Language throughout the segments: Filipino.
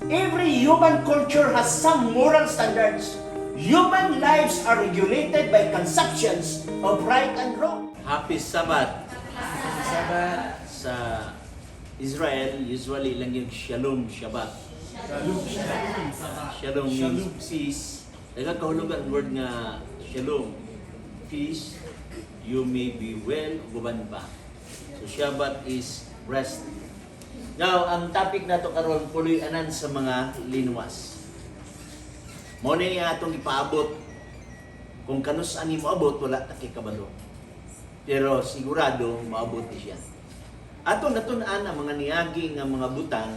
Every human culture has some moral standards. Human lives are regulated by conceptions of right and wrong. Happy Sabbath. Sabat. Sa Israel, usually lang yung Shalom Shabbat. Shalom means peace. Nagkakahulugan ang word nga Shalom. Peace, you may be well, guban pa. So Shabbat is rest. Now, ang topic na to karon puloy anan sa mga linuwas. Mo ni atong ipaabot. Kung kanus ani mo abot, wala ta kay kabalo. Pero sigurado maabot ni siya. Ato natun-an ang mga niagi nga mga butang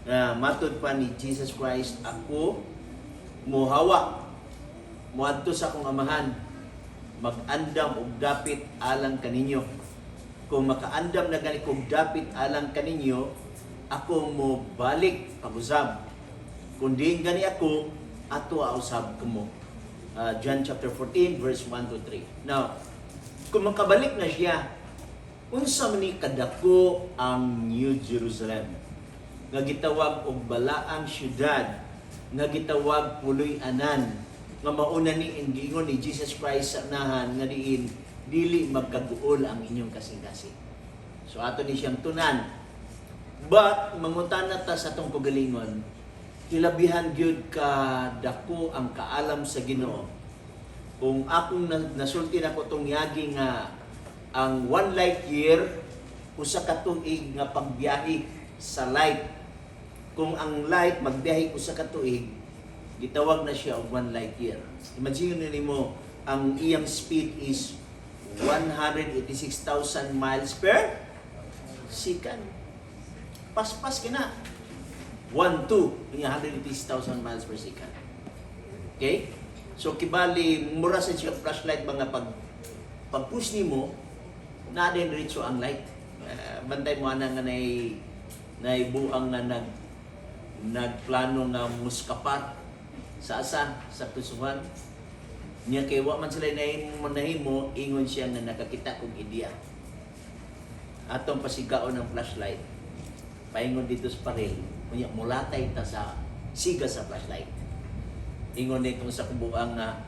na matud pa ni Jesus Christ, ako mohawa moadto sa akong amahan, mag-andam og dapit alang kaninyo. Kung makaandam na gani kog dapit alang kaninyo, ako mo balik pag-usab. Kung di gani ako, ato ausab kamo. John chapter 14 verse 1 to 3. Now, kung makabalik na siya, unsa man ni kadako ang New Jerusalem nga gitawag og balaang syudad, nga gitawag puloy anan, nga mauna ni ingingon ni Jesus Christ sa nahan nga diin dili magkaguol ang inyong kasing-kasing. So ato ni siyang tunan. But mangutana ta sa atong pagalingon, hilabihan gyud ka dako ang kaalam sa Ginoo. Kung akong nasulti nako tong yagi nga ang 1 light year usa ka tuig nga pagbiyahe sa light. Kung ang light magbiyahe usa ka tuig, gitawag na siya og 1 light year. Imagine nimo ang iyang speed is 186,000 miles per second. Paspas kina. 1, 2, 186,000 miles per second. Okay? So kibali mura sa siya flashlight mga pag-push nimo na din diretso ang light. Bantay mo ana nga buang nga nagplano nga muskapat sa asa sa tusuhan. Niya kay wa man sila nahimo ingon siya nga nakakita kong ideya. Atong pasigaon ng flashlight. Paingon dito sa parel, unya mulatay ta sa siga sa flashlight. Ingon nitong sa kubuang nga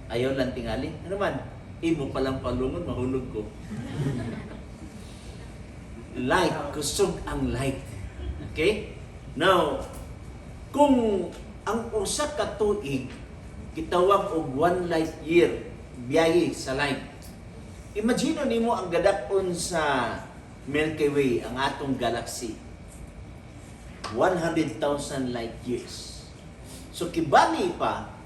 ayaw lang tingali. Ano man? Imo palang palungon, mahulog ko. Light, kusog ang light. Okay? Now, kung ang usa ka tuig gitawag og 1 light year biyahe sa light. Imagine nimo ang gadakon sa Milky Way, ang atong galaxy. 100,000 light years. So kibali pa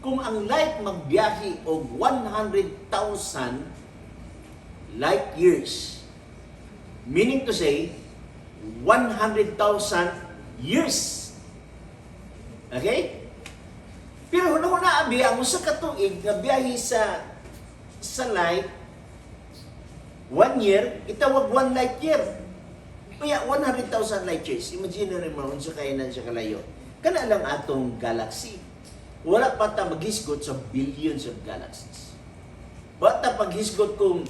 kung ang light magbiyahe og 100,000 light years. Meaning to say 100,000 years. Okay? Pero huna-huna abi ang usa ka tuig nga biyahe sa light 1 year, itawag 1 light year. Kaya 100,000 light years. Imagine na mo unsa kay na siya kalayo. Kana lang atong galaxy. Wala pa ta maghisgot sa billions of galaxies. Wala ta paghisgot kung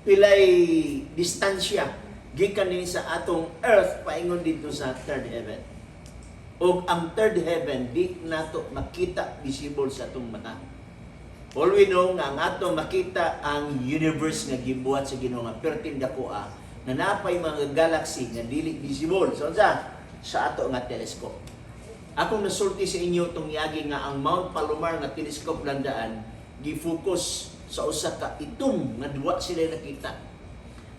pilay distansya gikan ni sa atong earth paingon dito sa third heaven. O ang third heaven, di nato makita visible sa atong mata. All we know nga ang ato makita ang universe nga gibuhat sa Ginoo nga pertin dakoa na napay mga galaxy nga dili visible. So sa ato nga telescope. Akong nasulti sa inyo tong yagi nga ang Mount Palomar nga telescope landaan gi-focus sa usa ka itom nga duwa sila nakita.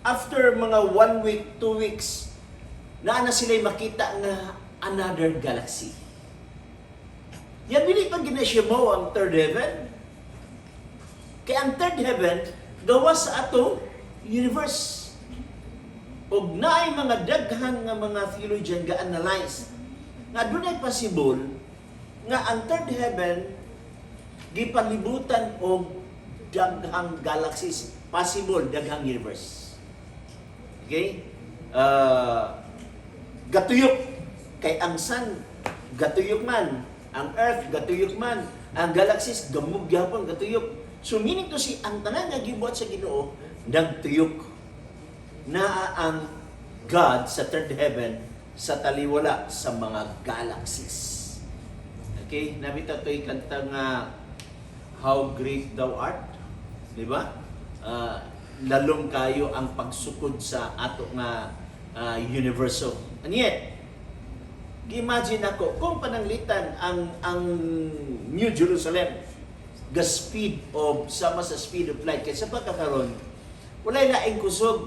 After mga 1 week, 2 weeks, na sila makita nga another galaxy. Yan, dili pa ginasyabaw ang third heaven. Kaya ang third heaven, gawa sa ato universe. Og naay mga daghan nga mga theologian ga-analyze nga dunay possible nga ang third heaven gipalibutan og daghang galaxies, possible daghang universe. Okay? Gatuyok kay ang sun gatuyok man, ang earth gatuyok man, ang galaxies gamug gyapon gatuyok. So meaning to say ang tanan nga gibuhat sa Ginoo nagtuyok na ang God sa third heaven sa taliwala sa mga galaxies. Okay, nabita to'y kanta nga How Great Thou Art, di ba? Lalong kayo ang pagsukod sa ato nga universo. And yet, imagine ako kung pananglitan ang New Jerusalem the speed of sama sa speed of light kaysa pagkakaroon walay laing kusog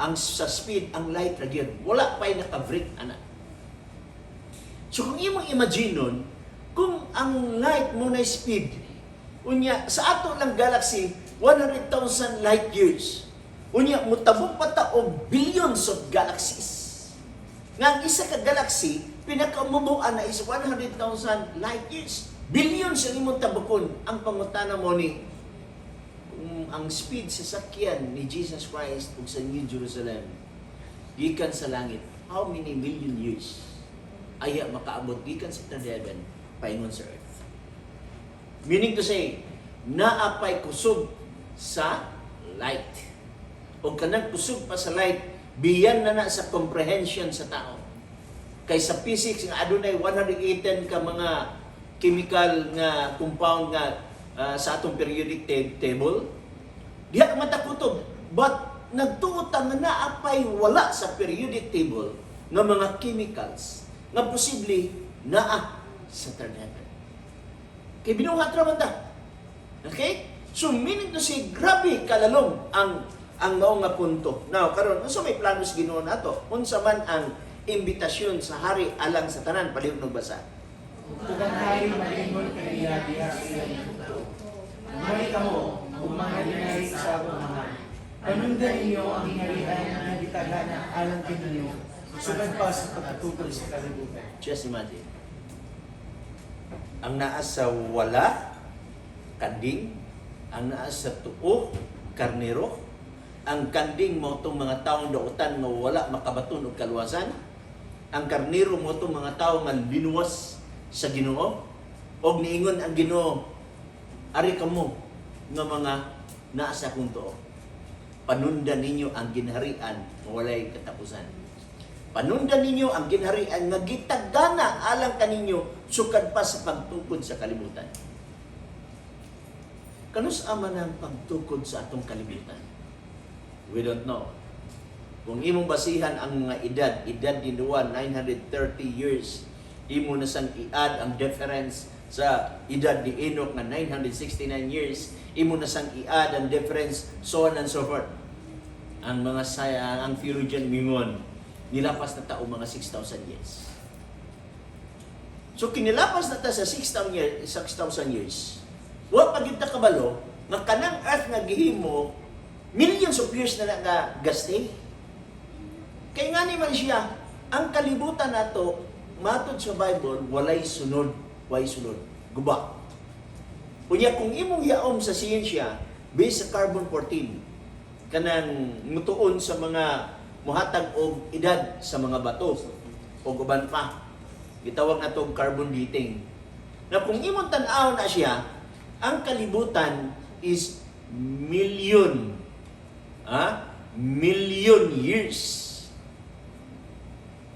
ang sa speed ang light ra gyud wala pay naka-break ana. So kung imong imagine nun, kung ang light mo na speed unya sa ato lang galaxy 100,000 light years unya mutabok pa ta og billions of galaxies nga ang isa ka galaxy pinakamubuan na is 100,000 light years. Billions ang imong tabukon. Ang pangutana mo ni ang speed sa sakyan ni Jesus Christ ug sa New Jerusalem gikan sa langit, how many million years aya makaabot gikan sa heaven paingon sa earth. Meaning to say, naapay kusog sa light. O kanang kusog pa sa light, biyan na sa comprehension sa tao. Kay sa physics nga adunay 118 ka mga chemical nga compound nga sa atong periodic table, diha ka matakutob. But nagtuot nga naapay wala sa periodic table nga mga chemicals nga posible naa sa third heaven. Kay binuhat ra man ta. Okay? So meaning to say, grabe kalalong ang mao nga punto. Now karon unsa may plano sa Ginoo nato? Unsa man ang imbitasyon sa hari alang sa tanan palihog basa. Tugang hari malingon kaniya diha sa iyang mundo. Mali kamo, kung mga dinay sa mga. Panundan ninyo ang hinarian ng bitagana alang kininyo, sugad pa sa pagkatukoy sa kalibutan. Just imagine. Ang naa sa wala, kanding. Ang naa sa tuo, karnero. Ang kanding mo itong mga taong dautan nga wala makabaton o kaluwasan. Ang karnero mo itong mga tao nga linuwas sa Ginoo. Og niingon ang Ginoo, ari kamo nga mga naa sa akong tuo. Panundan ninyo ang ginharian nga walay katapusan. Panundan ninyo ang ginharian nga gitagana alang kaninyo sukad pa sa pagtukod sa kalibutan. Kanus ama ng pagtukod sa atong kalibutan? We don't know. Kung imong basihan ang mga edad dinuan 930 years, imo na sang i-add ang difference sa edad ni Enoch na 969 years, imo na sang i-add ang difference, so on and so forth. Ang mga ang theologian mingon, nilapas na tao mga 6,000 years. So kinilapas na ta sa 6,000 years, wa pa gyud ta kabalo nga kanang earth nga gihimo millions of years na nga gaste. Kay nga ni man siya, ang kalibutan nato matod sa Bible walay sunod, way sunod, guba. Unya kung imong yaom sa siyensya based sa carbon 14 kanang mutuon sa mga muhatag og edad sa mga bato o uban pa, gitawag na tong carbon dating. Na kung imong tan-aw na siya, ang kalibutan is million years.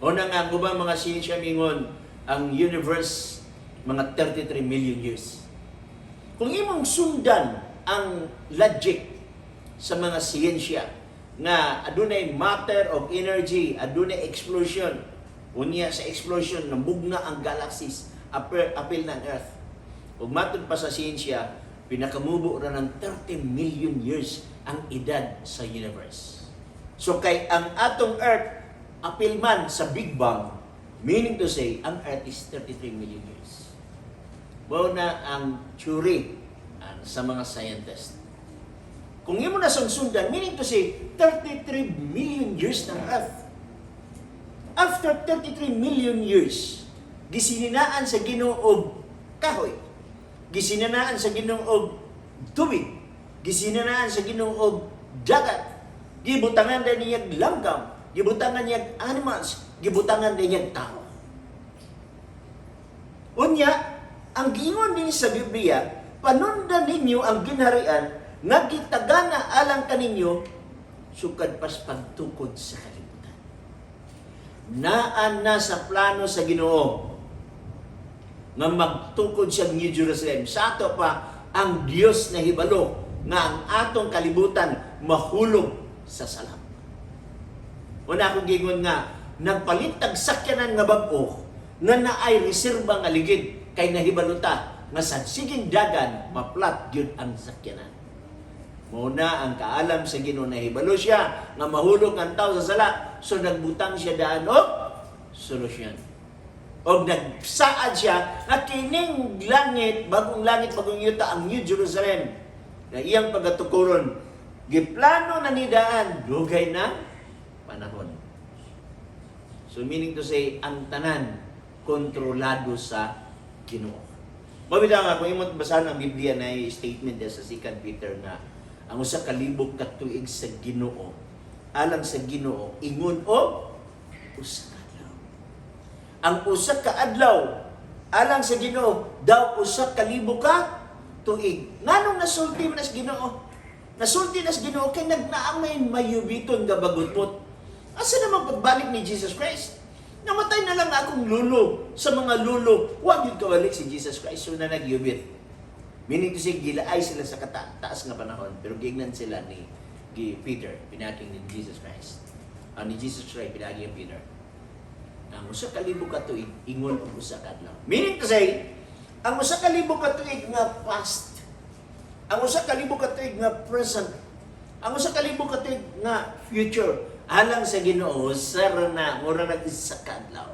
O na nga, gubang mga siyensya mingon, ang universe, mga 33 million years. Kung imong sundan ang logic sa mga siyensya, nga adunay matter of energy, adunay explosion, unya sa explosion, nambugna ang galaxies, apil ng Earth. Ug matod pa sa siyensya, pinakamubo ra ng 30 million years ang edad sa universe. So kay ang atong Earth apil man sa Big Bang, meaning to say, ang Earth is 33 million years. Bao na ang theory sa mga scientists. Kung imo na sundan, meaning to say, 33 million years ng Earth. After 33 million years, gisininaan sa Ginoo og kahoy, gisininaan sa Ginoo og tubig, gisininaan sa Ginoo og dagat, gibutangan din niya langgam, gibutangan niya animals, gibutangan din niya tao. Unya, ang giingon din sa Biblia, panundan ninyo ang ginharian nga gitagana alang kaninyo sukad pas pagtukod sa kalibutan. Naan na sa plano sa Ginoo nga magtukod siya New Jerusalem. Sa ato pa ang Dios na hibalo nga ang atong kalibutan mahulog sa salam. Una akong gingon nga nagpalit tag sakyanan nga bag-o nga naay reserba nga ligid kay nahibaluta nga sa siging dagan maplat gyud ang sakyanan. Muna ang kaalam sa Ginoo na hibalo siya nga mahulog ang tao sa sala, so nagbutang siya daan og solusyon. Og nagsaad siya nga kining langit, bagong yuta ang New Jerusalem na iyang pagatukuron giplano na ni daan dugay na panahon. So meaning to say, ang tanan kontrolado sa Ginoo. Mabitaw nga kung imong basahan ang Biblia na statement sa 2 Peter na ang usa ka libog ka tuig sa Ginoo alang sa Ginoo ingon o usa ka adlaw. Ang usa ka adlaw alang sa Ginoo daw usa ka libog ka tuig. Nganong nasulti man sa Ginoo? Nasulti na sa Ginoo kay nagnaamay mayubiton nga bagutmot. Asa naman pagbalik ni Jesus Christ? Namatay na lang akong lulo sa mga lulo. Huwag yun kawalik si Jesus Christ. So na nagyubit. Meaning to say, gilaay sila sa taas nga panahon. Pero gignan sila ni Peter, pinaking ni Jesus Christ. Ni Jesus Christ, pinaking ni Peter. Ang usa ka libo ka tuig, ingon ang usa ka adlaw. Meaning to say, ang usa ka libo ka tuig nga past. Ang usa ka libo ka tuig nga present. Ang usa ka libo ka tuig nga future. Alang sa Ginoo, sir na, mura nag-isa ka adlaw.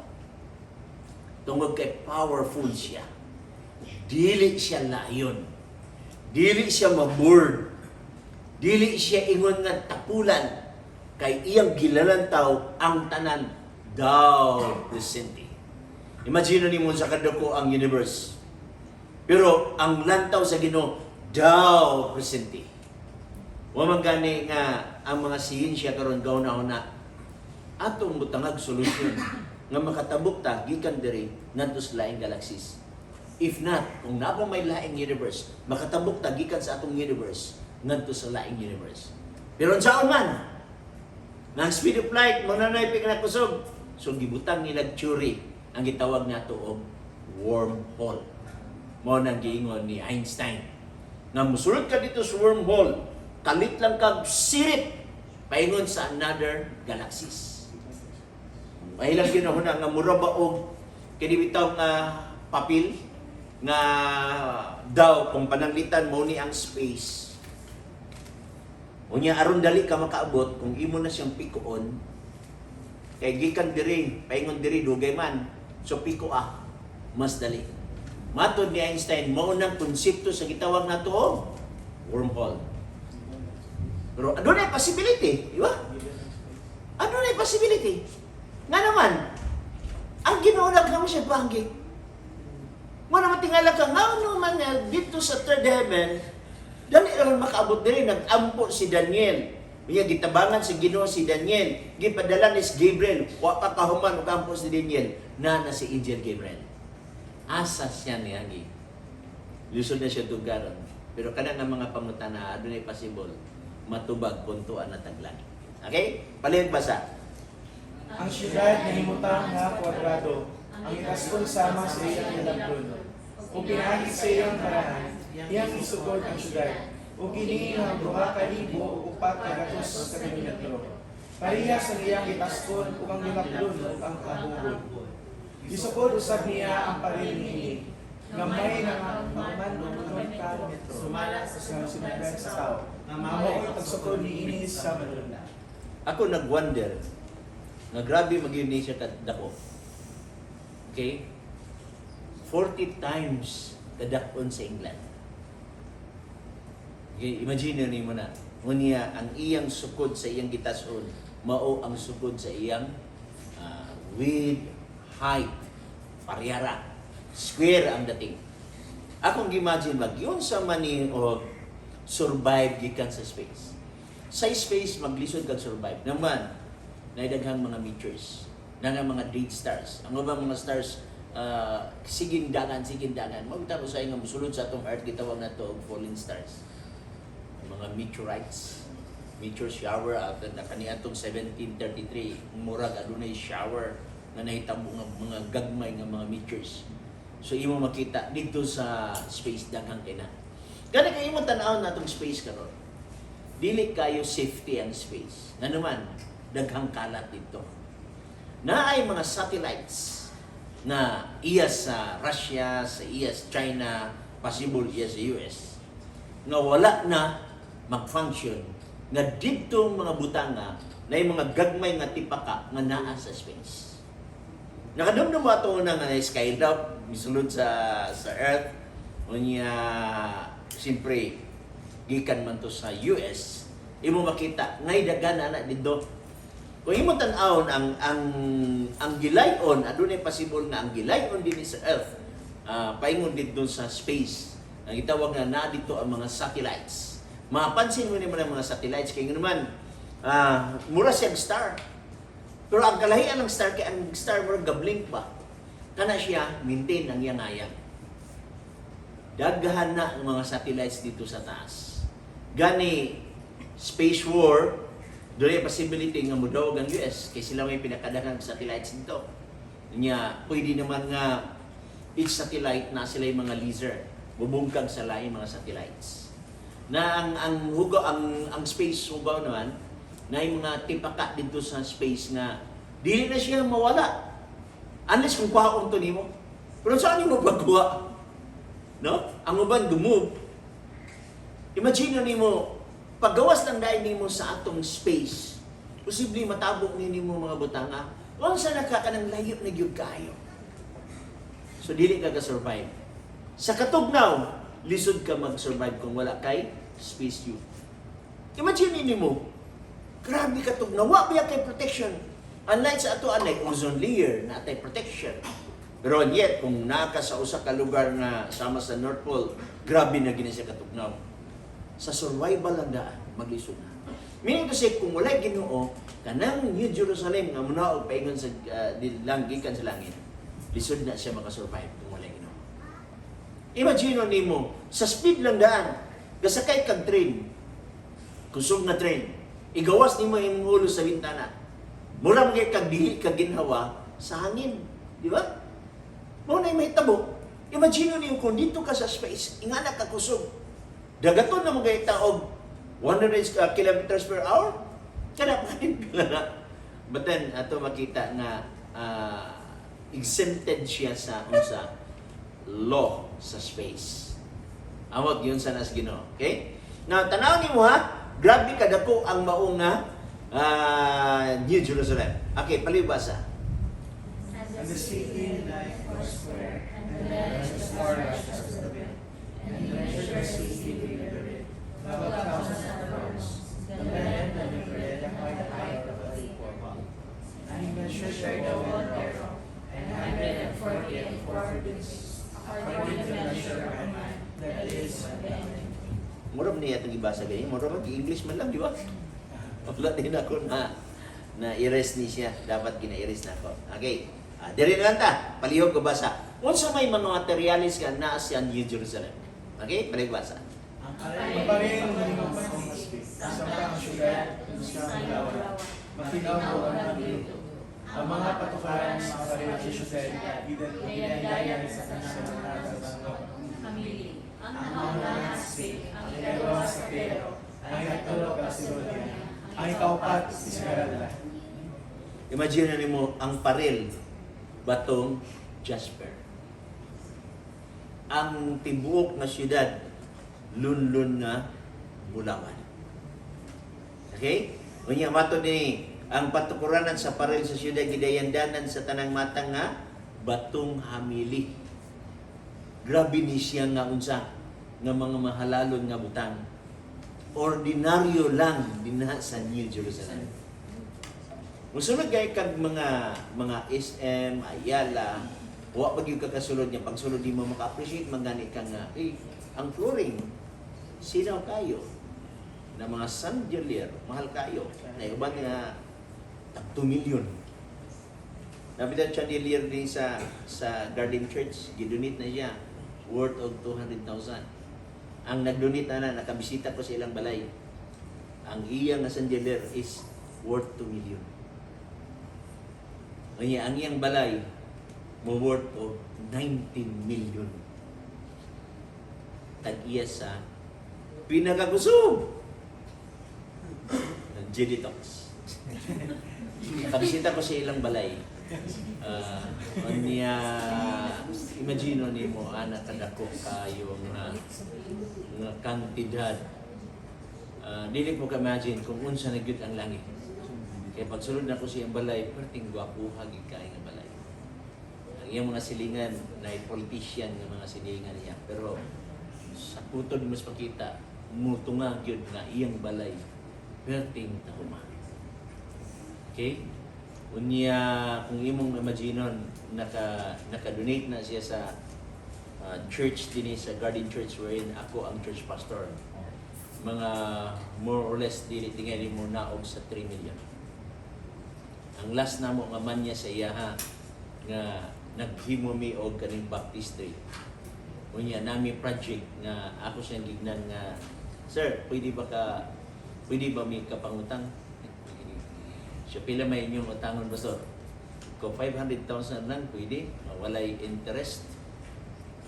Tungod kay powerful siya. Dili siya layon. Dili siya maboard. Dili siya ingon nga tapulan. Kay iyang gilalan tao ang tanan daw presente. Imagine ni mo sa kadako ang universe. Pero ang lantaw sa Ginoo daw presente. Wa man gani nga ang mga siyensya karon gawna-una atong butangag solusyon nga makatabuk ta gikan diri ngadto sa laing galaxies. If not, kung napa may laing universe, makatabuk ta gikan sa atong universe ngadto sa laing universe. Pero unsaon man, nang speed of light mo na nay pignakusog, so gibutang ni nagturi ang gitawag nato og wormhole. Mo nang giingon ni Einstein nga musulod ka dito sa wormhole, kalit lang kag sirit paingon sa another galaxies. Mahilang ginahuna nga mura ba og kini bitaw nga papel nga daw kung pananglitan mo ni ang space. Unya aron dali ka makaabot kung imo na siyang pikuon kay gikan diri paingon diri dugay man so piko mas dali. Matod ni Einstein mao nang konsepto sa gitawag nato og wormhole. Pero ano na possibility, di ba? Ano na possibility? Nga naman, ang Ginoo lang siya banggit. Mo naman tingala ka, nga naman dito sa third heaven, dali naman makaabot din, nag-ampo si Daniel. Kaya gitabangan si Ginoo si Daniel, gipadala ni Gabriel, wa pa kahuman og ampo si Daniel, na si Angel Gabriel. Asa siya niya, lusod na siya tugaron. Pero kanang nga mga pangutana, adunay possible, matubag puntuan na taglan. Okay? Palihog basa. Ang syudad na himutang nga kwadrado, ang itaskon sama sa iyang nilabdon. Kung pinahagit sa iyang parahan, iyang isugod ang syudad. O kini nga 2,000 o 400 ka kilometro. Parehas ang iyang itaskon ug ang nilabdon ug ang kahugod. Isugod usab niya ang paril niini. Gamay nga pauman o 3 kilometro. Sumala sa sinagdan sa tao. Mao pagsukod ni inis sa madula. Ako nag-wonder nga grabe mag-yun siya kadako. Okay? 40 times kadakon sa England. Okay, imagine mo na. Ngunya ang iyang sukod sa iyang gitason, mao ang sukod sa iyang width, height, parehara. Square ang dating. Akong imagine yun sa mani o survive gikan sa space. Sa space, maglisod kag survive. Naman, naidaghang mga meteors, nga mga dead stars. Ang mga stars, siging dangan. Magtaro sa nga musulod sa atong earth, gitawag na to fallen stars. Mga meteorites. meteor shower at kaniadtong 1733 murag adunay shower nga nahitabo nga mga gagmay nga mga meteors. So imo makita dito sa space daghang kina. Gani kay imo tan-awon natong space karon. Dili kayo safety ang space. Nga naman daghang kalat dito. Naay mga satellites na iya sa Russia, sa iya sa China, possible iya sa US, nga wala na mag-function, nga dito mga butanga na yung mga gagmay nga tipaka nga naa sa space. Nakadumdum mo ito na nga skydrop, misulod sa Earth, unya, siyempre, gikan man to sa US, imo makita, ngay dagana na dito. Kung imo tan-awon ang gilayon, adunay possible nga ang gilayon dinhi sa Earth, paingon dito sa space. Ang gitawag na dito ang mga satellites. Mapansin mo naman ang mga satellites kay naman mura siyang star. Pero ang kalahian ng star kay ang star mura gablink pa. Kana siya maintain ang iyang ayang. Daghan na ang mga satellites dito sa taas. Gani space war, doon ay possibility nga mudawag ang US kay sila may pinakadaghang satellites dito. Nya pwede naman nga each satellite na sila yung mga laser bubungkag sa lain mga satellites. Na ang space hugaw naman na yung mga tipaka dito sa space nga dili na siya mawala unless kung kuhaon to nimo. Pero saan nimo pagkuha? No? Ang uban gumove. Imagine nimo paggawas ng dahil nimo sa atong space, posible matabok nimo mga butanga. Wala sa nakakanang layo na gyud kayo. So dili ka survive. Sa katugnaw, lisod ka mag-survive kung wala kay space suit. Imagine nimo, grabe katugnaw, wa biya kay protection. Unlike sa ato anay ozone layer na atay protection. Pero yet kung naka sa usa ka lugar nga sama sa North Pole, grabe na gini siya katugnaw. Sa survival lang daan, maglisod na. Meaning kasi kung wala Ginoo, kanang New Jerusalem nga muna og paingon sa gikan sa langit, lisod na siya makasurvive kung wala Ginoo. Imagine nimo, sa speed lang daan, gasakay kag train, kusog na train, igawas nimo imong ulo sa bintana. Mura man kag dili kag ginhawa sa hangin, di ba? Mao na mahitabo. Imagine nimo kung dito ka sa space, ingana ka kusog. Dagaton na mga taog 100 kilometers per hour? Kada pa rin pala. But then, ato makita na exempted siya sa unsa law sa space. Amot yun sa nas Ginoo. Okay? Now, tanaw niyo ha, grabe kadako ang maunga New Jerusalem. Okay, palibasa. And the city like Foursquare, and the land is more righteous than the wind. And the measure city delivered, about 1,000 rows, the land and the bread by the height of a equal wall. And he measured the wall thereof, and 144 cubits, according to the measure of a man, that is a penny. Mura man niya itong ibasa ganyan. Mura man, English man lang, di ba? Wala din ako na i-erase ni siya. Dapat gina-erase na ako. Okay. Diri na lang ta. Palihog ko basa. Unsa may mga materialis ka na sa New Jerusalem. Okay? Palihog basa. Maparin ng mga pangmaspi, isang pang syudad, isang lawa, matinaw ang nagluto. Ang mga patukaran sa parin sa syudad, ginandayan sa kanang nagsasanggap. Ang mga naspi, ang ginagawa sa pero, ang nagtulog ang silulian, ang ikaupat, Esmeralda. Imagine mo ang paril, batong jasper. Ang tibuok na syudad, lunlun na bulawan. Okay? Unya mato ni ang patukuranan sa paril sa syudad gidayandanan sa tanang matang nga batong hamili. Grabe ni siya nga unsa nga mga mahalalon nga butang. Ordinaryo lang dinha sa New Jerusalem. Musunod kay kag mga SM, Ayala, wa pag yung kakasulod niya, pagsulod di mo maka-appreciate, mangani ka nga, ang flooring, sinaw kayo, na mga chandelier, mahal kayo, na iban nga, 2 million. Nabitan chandelier din sa Garden Church, gidunit na siya, worth of 200,000. Ang nagdunit na nakabisita ko sa ilang balay. ang iyang sandialer is worth 2 million. Kanya ang iyang balay mo worth of 19 million. Tag-iya sa pinakakusog. JD Talks. Pagsita ko sa ilang balay. Niya, imagine ni mo, anak kadako kayo nga kantidad. Dili mo ka-imagine kung unsa na gyud ang langit. Kaya pagsulod na ko siyang balay, perting gwapuha gid kay nga balay. Ang iyang mga silingan na politician nga mga silingan niya, pero sa putod mas pakita mutunga gyud nga iyang balay perting tahuma. Okay? Unya kung imong imaginon naka-donate na siya sa church din sa Garden Church wherein ako ang church pastor. Mga more or less dili tingali mo naog sa 3 million. Ang last namo nga man niya sa iyaha nga naghimo mi og kaning baptistry. Unya nami project nga ako siyang gignan nga, sir, pwede ba mi kapangutang? Siya pila may inyong utangon pastor. Kung 500,000 lang pwede, walay interest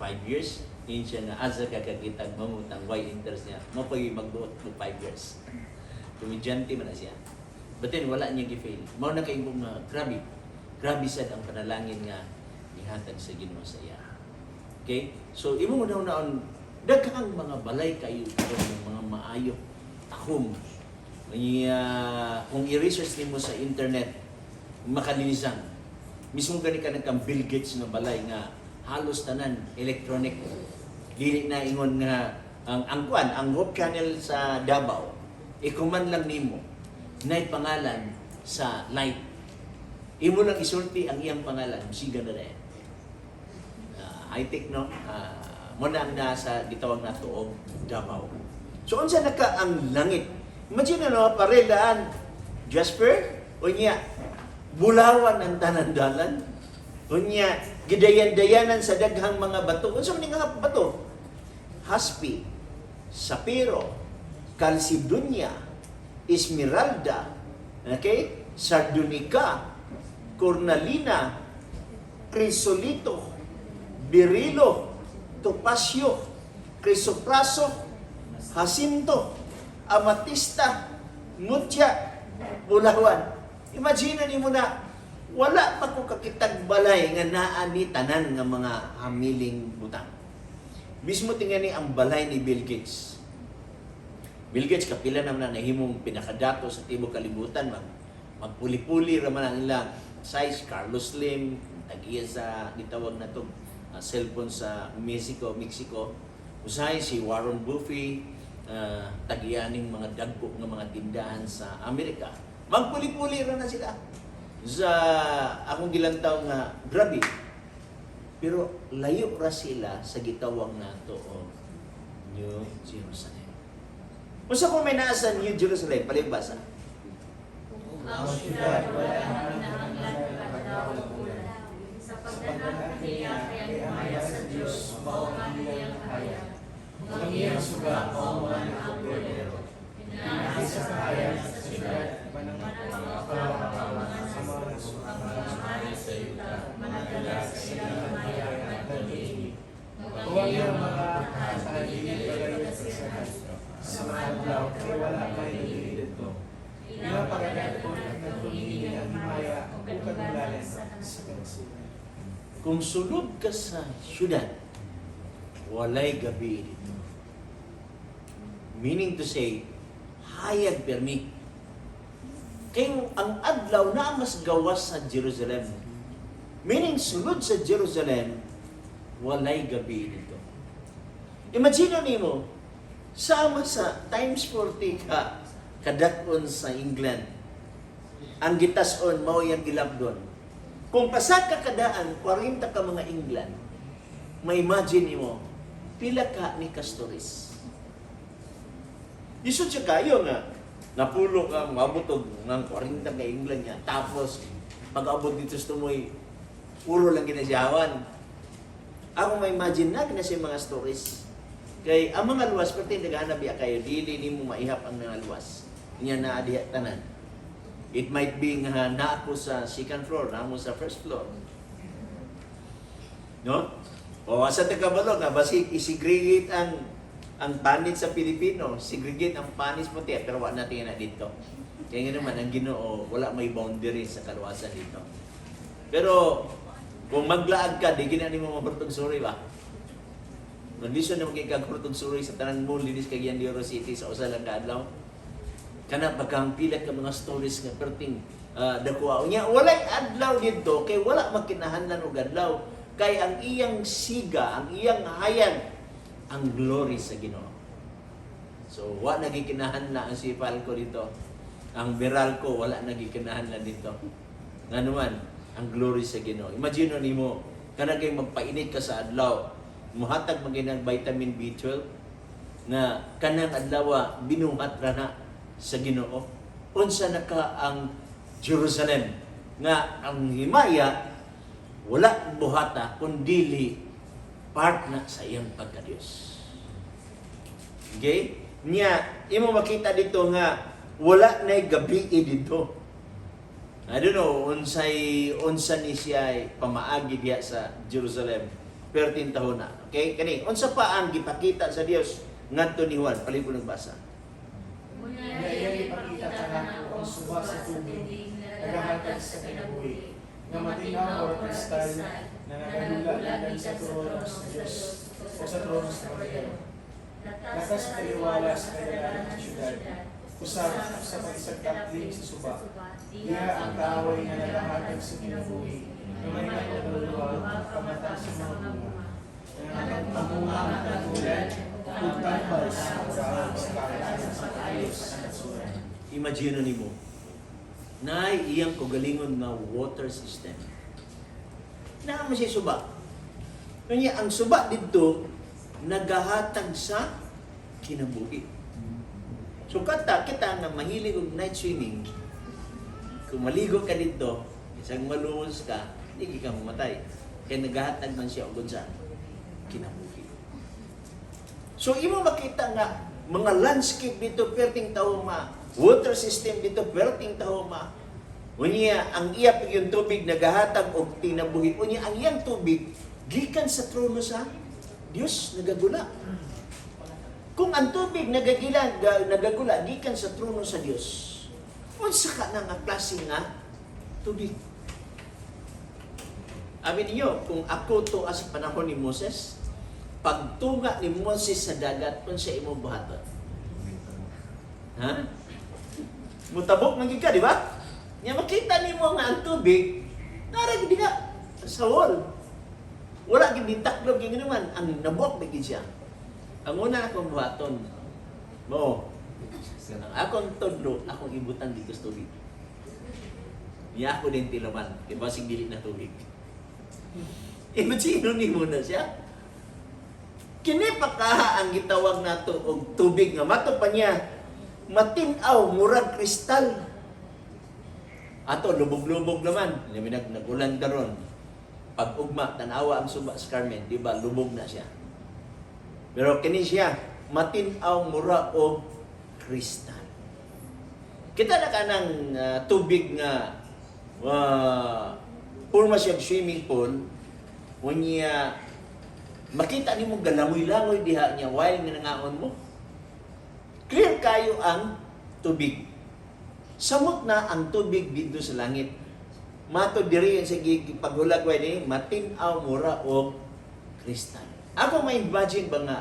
5 years. Yun siya nga asa kakakitag mamutang why interest niya. Mapag magbuot mo 5 years. Komedyante man na siya. But then wala niya gi-fail. Mao na kay mga grabe sad ang panalangin nga ihatag sa Ginoo sa iya. Okay? So imo daw-naon daghang mga balay kayo ng mga maayo takom. Kung i-research nimo sa internet makalinisan. Mismo gani ka nagkang Bill Gates nga balay nga halos tanan electronic. Dili na ingon nga ang Hope Channel sa Davao. Ikuman lang nimo nay pangalan sa light. Imo lang isulti ang iyang pangalan, siga na rin. High-tech, no? Muna ang nasa gitawag na tuog Davao. So, unsa naka ang langit? Imagine, no? Parelaan, Jasper, unya, bulawan ang tanandalan, unya, gidayan-dayanan sa daghang mga bato. Unsa man nga bato? Haspi, sapiro, calcedonia, Esmeralda, okay? Sardonica, Cornalina, Crisolito, Berilo, Topacio, Crisopraso, Jacinto, Amatista, Mutya, Bulawan. Imagine ni mo na wala pa ko kakitag balay nga naa ni tanan nga mga hamiling butang. Mismo tingani ang balay ni Bill Gates. Bill Gates kapila naman na nahimong pinakadato sa tibok kalibutan, magpuli-puli raman ang ilang size. Carlos Slim, tagiya sa gitawag na to cellphone sa Mexico. Usay si Warren Buffett, tagiyaning mga dagko ng mga tindahan sa Amerika. Magpuli-puli ra na sila. Sa akong gilantaw nga grabe. Pero layo ra sila sa gitawag na to New Jerusalem. Kung kung may nasa New Jerusalem, palibasa. Ang siyudad wala ang hinahanglan pagkadaw sa pagdanag niya kay maya sa Diyos mao ang iyang kaya. Ang iyang suga mao man ang kordero. Inaagi sa kaya sa siyudad manangapawangan sa mga hari sa yuta manadala sa ilang maya at pag-ibig. Huwag yung mga kasaligid pagayon sa sagat. Sa mga adlaw, kaya wala may nililid ko. Ilang pagagat po na nagpumili ang himaya o kadulalan sa kansulan. Kung sulod ka sa syudad, walay gabi dito. Meaning to say, hayag permi. Kaya ang adlaw na mas gawas sa Jerusalem. Meaning, sulod sa Jerusalem, walay gabi dito. Imagine nimo, sama sa times 40 ka kadakon sa England. Ang gitason mao yang gilabdon. Kung pasa ka kadaan 40 ka mga England, ma-imagine nimo pila ka ni Castoris. Isod siya kayo nga napulo ka mabutog ng 40 ka England niya. Tapos pag-abot dito sa tumoy puro lang ginasyawan. Ako ma-imagine na siya mga stories. Kay ang mga luwas, pati naghanap ya kayo, dili ni mo maihap ang mga luwas. niya na diha tanan. It might be nga na ako sa second floor, na mo sa first floor. No? O sa Tagabalo nga basi i-segregate ang panis sa Pilipino, segregate ang panis puti, pero wala natin na dito. Kaya nga naman, ang Ginoo, wala may boundaries sa kaluwasan dito. Pero, kung maglaag ka, di ginani mo mabrutog suri ba? Nandisyon na magkikagrutog suri sa tanan mo, linis kay Giandero City sa usa lang kaadlaw. Kana pagkang pilat ka mga stories nga perting dakuha. Nya walay adlaw dito, kay wala magkinahanlan og adlaw. Kay ang iyang siga, ang iyang hayag, ang glory sa Ginoo. So, wala nagikinahanla ang sipal ko dito. Ang viral ko, wala nagikinahanla dito. Nga naman, ang glory sa Ginoo. Imagine nimo, kana kay magpainit ka sa adlaw, muhatag maginang vitamin B12 na kanang adlaw binuhat ra na sa Ginoo. Unsa na ka ang Jerusalem nga ang himaya wala buhata kundi part na sa iyang pagka-Dios. Okay? Nya, imo makita dito nga wala na gabi dito. I don't know, unsa ni siya pamaagi diya sa Jerusalem. 13 taon na. Okay? Kani, unsa pa ang gipakita sa Dios ngadto ni Juan? Palibot ng basa. Muna iyang ipakita ka na ang suba sa tubig, nagahatag sa kinabuhi, nga matinaw o kristal, na nagadula sa trono sa Diyos o sa trono sa Kordero. Lakas kaliwala sa kadalaan ng syudad, usap sa pagsagkapling sa suba. Diya ang kaaway na nagahatag sa kinabuhi, na may nagduluwag ang kamatang sa mga bunga. Ang bunga ng tagulan, kung tambal sa mga sa kakayanan sa ayos sa surat. Imagine nimo. Nay iyang kogalingon nga water system. Na mo siya suba. Kanya ang suba dito nagahatag sa kinabuhi. So kita nga mahilig og night swimming. Kung maligo ka dito, isang maluwas ka, hindi ka mamatay. Kaya nagahatag man siya og sa kinabuhi. So imo makita nga mga landscape dito perting tauma, water system dito perting tauma. Unya ang iya yung tubig nagahatag og tinabuhi. Unya ang iyang tubig gikan sa trono sa Dios nagagula. Kung ang tubig nagagula gikan sa trono sa Dios, unsa ka na nga klase nga tubig? Amin niyo, kung ako to sa panahon ni Moses, pagtunga ni Moses sa dagat, unsa imo buhaton? Ha? Mutabok man gid ka, di ba? Nya makita nimo nga ang tubig, nara gid ka sa wall. Wala gid ditaklob gid naman ang nabuak gid siya. Ang una akong buhaton mo, ang akong tudlo, akong ibutan dito sa tubig. Niya ako din tilaman, kaya basig dili na tubig. Imagine nimo na siya. Kini pa kaha ang gitawag nato og tubig nga mato pa niya matin-aw murag kristal. Ato lubog-lubog naman, nagulan karon. Pag ugma tan-awa ang suba sa Carmen, di ba lubog na siya. Pero kini siya matin-aw mura og kristal. Kita na kanang tubig nga purma siya swimming pool, unya makita nimo galamoy-langoy diha niya while nga nangaon mo. Clear kayo ang tubig. Samot na ang tubig dito sa langit. Mato diri sa paghulag ni matin-aw mura og kristal. Ako may imagine ba nga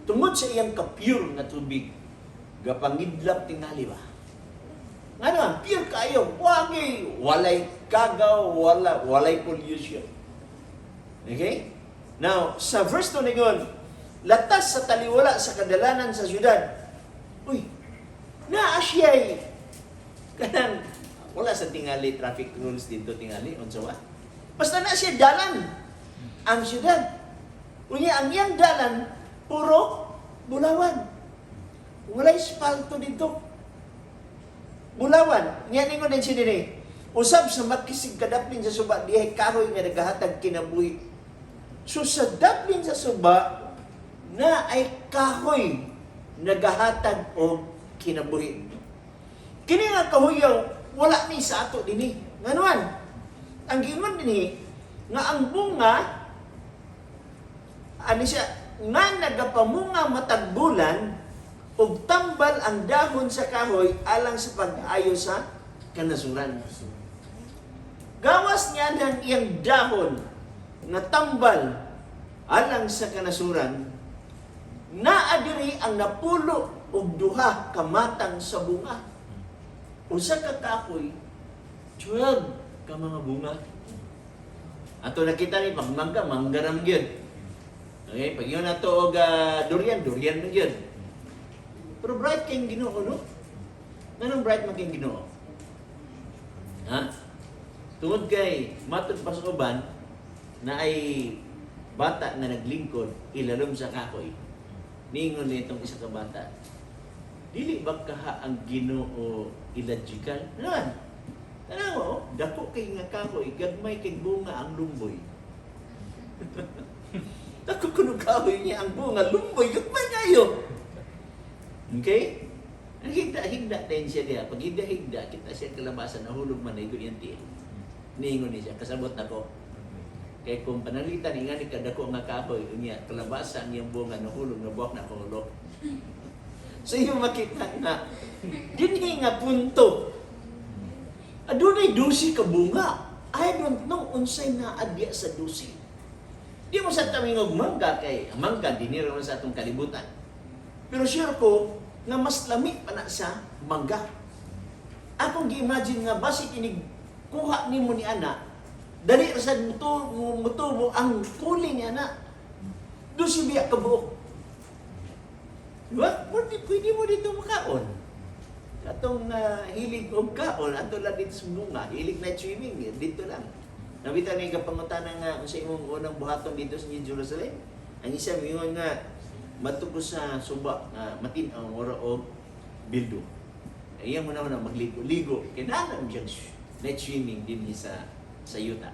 tungod sa iyang ka-pure nga tubig gapangidlap tingali ba? Ano, pure kayo, walay kagaw, walay pollution. Okay? Now, sa verse 2 nigon, latas sa taliwala sa kadalanan sa syudad. Uy, naa siya'y kanang wala sa tingali traffic rules dito tingali unsa wa. Basta na siya dalan ang syudad. Unya ang iyang dalan puro bulawan. Walay espalto dito. Bulawan. Nya ningon din siya dinhi. Usab sa makisig kadaplin sa suba dihay kahoy nga nagahatag kinabuhi. So sa daplin sa suba na ay kahoy nagahatag og kinabuhi. Kini nga kahuyaw, wala ni sa ato dinhi. Nganuan, ang giingon dinhi nga ang bunga ani siya nga nagapamunga matag bulan ug tambal ang dahon sa kahoy alang sa pag-ayo sa kanasuran. Gawas niya ng iyang dahon nga tambal alang sa kanasuran, naa diri ang napulo og duha ka matang sa bunga. Usa ka kahoy, 12 ka mga bunga. Ato nakita ni pagmangga, mangga ra man gyud. Okay, pag yun nato og durian, durian man gyud. Pero bright kayong Ginoo, no? Anong bright man kayong Ginoo? Ha? Tungod kay matod pa sa uban na ay bata na naglingkod ilalom sa kahoy. Ningon nitong isa ka bata, dili ba kaha ang Ginoo illogical? Ano? Tanaw, dako kay nga kahoy, gagmay kay bunga ang lumboy. Dako kuno kahoy niya ang bunga, lumboy, gagmay kayo. Okay? Ang higda din siya diya. Pag higda, kita siya kalabasan, nahulog man na yung tiil. Niingon niya, kasabot na ko. Kaya kung panalitan, nga ni kadako nga kahoy, niya, kalabasan niyang bunga, nahulog, nabuak na hulog. So yung makita na, dinhi nga punto. Adunay dusi ka bunga. I don't know unsay na adya sa dusi. Di mo sa tamingog mangga kay mangga dinira man sa atong kalibutan. Pero sure ko nga mas lami pa na sa mangga. Akong gi-imagine nga basi kinig kuha nimo ni ana, dali ra sad mutubo ang kuli ni ana. Dusi biya ka buok. Diba? Pwede mo dito makaon. Atong hilig og kaon, ato lang dito sa bunga, hilig na swimming, dito lang. Nabita na yung kapangutana nga sa imong unang buhaton dito sa Jerusalem. Ang isa mingon nga, matuko sa suba, matinaw, ora o bildo. Iyan mo na magligo-ligo. Kailangan dyan night swimming din sa yuta.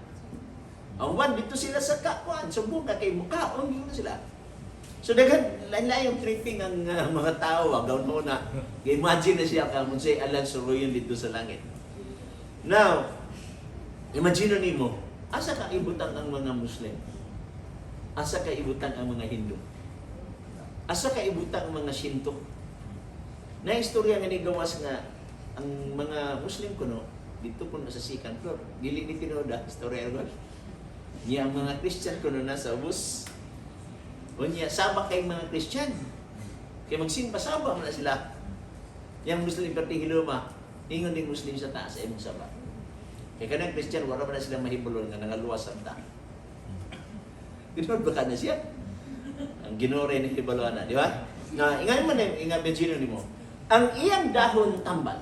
Ang one, dito sila sa kakuan, sa bunga, kay mukaon, yun na sila. So daghan lain-lain yung tripping ang mga tao, agaw mo na. Imagine na siya kung say alang suruyon dito sa langit. Now, imagine nimo, asa ka ibutang ang mga Muslim? Asa ka ibutang ang mga Hindu? Asa ka ibutang ang mga Shinto? Na istorya nga ni gawas nga ang mga Muslim kuno dito kuno sa second floor. Dili ni tinoda istorya ron. Niya ang mga Christian kuno nasa ubos. O niya, sabak kay mga Christian. Kaya magsimpasaba mo na sila. Yang Muslim perti hiluma, ingon din Muslim sa taas ay mong sabak. Kaya kanang Christian, wala pa na silang mahibulon nga nangaluwas ang ta. Ginod baka na siya. Ang ginore ni Hibaluana, di ba? Na, ingay mo na, ingay bensino ni mo. Ang iyang dahon tambal.